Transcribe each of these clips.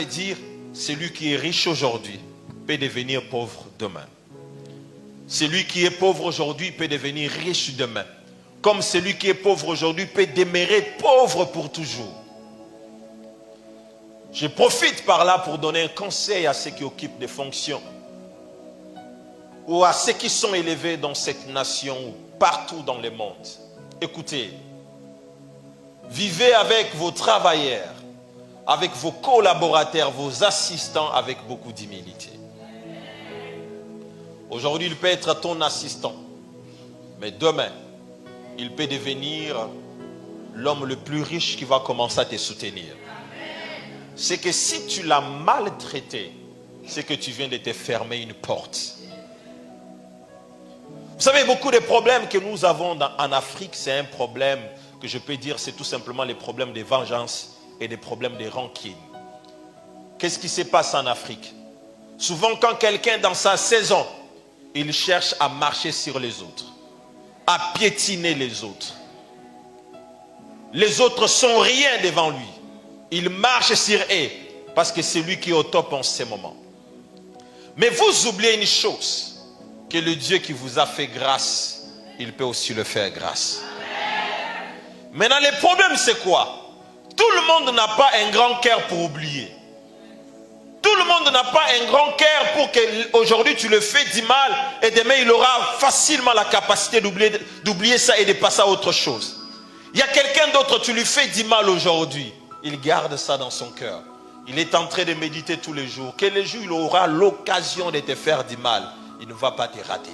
dire, celui qui est riche aujourd'hui peut devenir pauvre demain. Celui qui est pauvre aujourd'hui peut devenir riche demain. Comme celui qui est pauvre aujourd'hui peut demeurer pauvre pour toujours. Je profite par là pour donner un conseil à ceux qui occupent des fonctions ou à ceux qui sont élevés dans cette nation ou partout dans le monde. Écoutez, vivez avec vos travailleurs, avec vos collaborateurs, vos assistants avec beaucoup d'humilité. Aujourd'hui, il peut être ton assistant, mais demain, il peut devenir l'homme le plus riche qui va commencer à te soutenir. C'est que si tu l'as maltraité, c'est que tu viens de te fermer une porte. Vous savez, beaucoup de problèmes que nous avons en Afrique, c'est un problème que je peux dire, c'est tout simplement les problèmes de vengeance et des problèmes de rancune. Qu'est-ce qui se passe en Afrique? Souvent, quand quelqu'un dans sa saison, il cherche à marcher sur les autres, à piétiner les autres. Les autres sont rien devant lui. Il marche sur eux parce que c'est lui qui est au top en ce moment. Mais vous oubliez une chose, que le Dieu qui vous a fait grâce, il peut aussi le faire grâce. Maintenant, le problème c'est quoi? Tout le monde n'a pas un grand cœur pour oublier. Tout le monde n'a pas un grand cœur pour que aujourd'hui tu le fais du mal et demain il aura facilement la capacité d'oublier ça et de passer à autre chose. Il y a quelqu'un d'autre, tu lui fais du mal aujourd'hui. Il garde ça dans son cœur. Il est en train de méditer tous les jours. Que le jour il aura l'occasion de te faire du mal, il ne va pas te rater.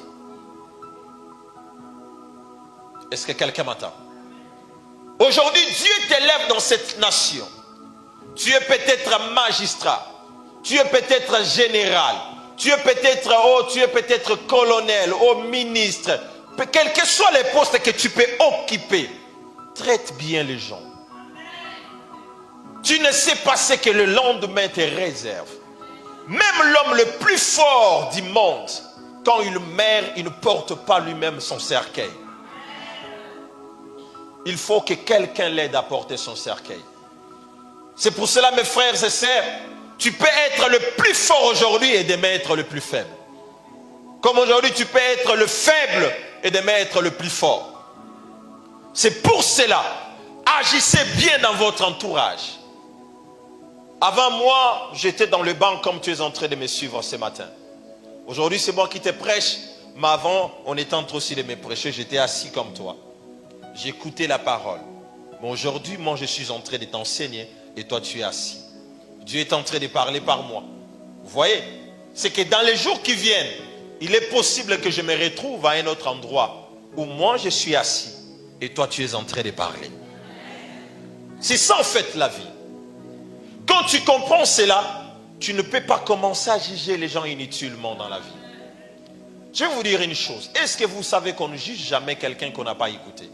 Est-ce que quelqu'un m'entend? Aujourd'hui, Dieu t'élève dans cette nation. Tu es peut-être magistrat. Tu es peut-être général. Tu es peut-être colonel, ministre. Quels que soient les postes que tu peux occuper, traite bien les gens. Tu ne sais pas ce que le lendemain te réserve. Même l'homme le plus fort du monde, quand il meurt, il ne porte pas lui-même son cercueil. Il faut que quelqu'un l'aide à porter son cercueil. C'est pour cela, mes frères et sœurs, tu peux être le plus fort aujourd'hui et demain être le plus faible. Comme aujourd'hui, tu peux être le faible et demain être le plus fort. C'est pour cela, agissez bien dans votre entourage. Avant moi, j'étais dans le banc comme tu es en train de me suivre ce matin. Aujourd'hui, c'est moi qui te prêche, mais avant, on était en train aussi de me prêcher, j'étais assis comme toi. J'écoutais la parole. Mais aujourd'hui, moi, je suis en train de t'enseigner et toi, tu es assis. Dieu est en train de parler par moi. Vous voyez? C'est que dans les jours qui viennent, il est possible que je me retrouve à un autre endroit où moi, je suis assis et toi, tu es en train de parler. C'est ça, en fait, la vie. Quand tu comprends cela, tu ne peux pas commencer à juger les gens inutilement dans la vie. Je vais vous dire une chose. Est-ce que vous savez qu'on ne juge jamais quelqu'un qu'on n'a pas écouté?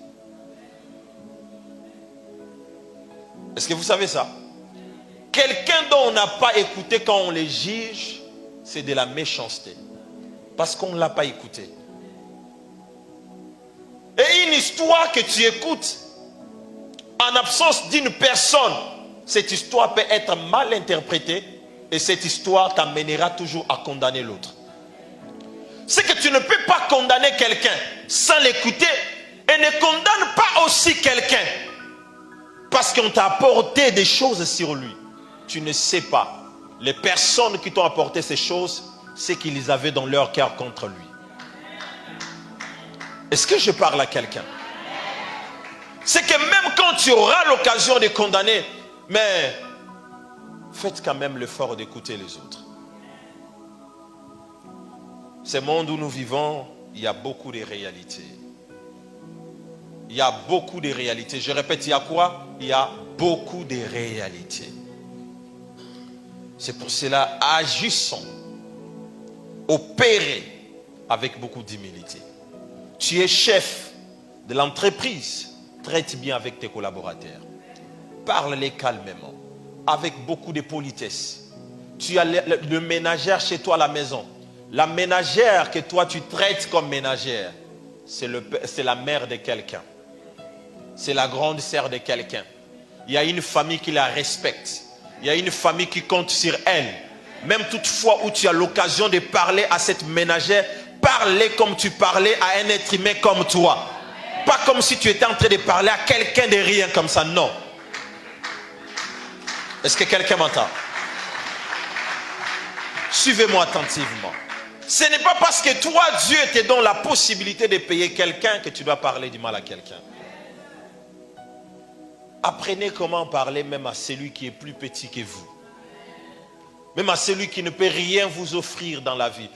Est-ce que vous savez ça? Quelqu'un dont on n'a pas écouté, quand on les juge, c'est de la méchanceté. Parce qu'on ne l'a pas écouté. Et une histoire que tu écoutes, en absence d'une personne, cette histoire peut être mal interprétée et cette histoire t'amènera toujours à condamner l'autre. C'est que tu ne peux pas condamner quelqu'un sans l'écouter et ne condamne pas aussi quelqu'un parce qu'on t'a apporté des choses sur lui. Tu ne sais pas. Les personnes qui t'ont apporté ces choses, c'est qu'ils avaient dans leur cœur contre lui. Est-ce que je parle à quelqu'un? C'est que même quand tu auras l'occasion de condamner, mais faites quand même l'effort d'écouter les autres. Ce monde où nous vivons, il y a beaucoup de réalités. Il y a beaucoup de réalités. Je répète, il y a quoi? Il y a beaucoup de réalités. C'est pour cela, agissons, opérez avec beaucoup d'humilité. Tu es chef de l'entreprise, traite bien avec tes collaborateurs. Parle-les calmement, avec beaucoup de politesse. Tu as le ménagère chez toi à la maison. La ménagère que toi tu traites comme ménagère, c'est la mère de quelqu'un. C'est la grande sœur de quelqu'un. Il y a une famille qui la respecte. Il y a une famille qui compte sur elle. Même toutefois où tu as l'occasion de parler à cette ménagère, parlez comme tu parlais à un être humain comme toi. Pas comme si tu étais en train de parler à quelqu'un de rien comme ça, non. Est-ce que quelqu'un m'entend? Suivez-moi attentivement. Ce n'est pas parce que toi, Dieu te donne la possibilité de payer quelqu'un que tu dois parler du mal à quelqu'un. Apprenez comment parler même à celui qui est plus petit que vous. Même à celui qui ne peut rien vous offrir dans la vie.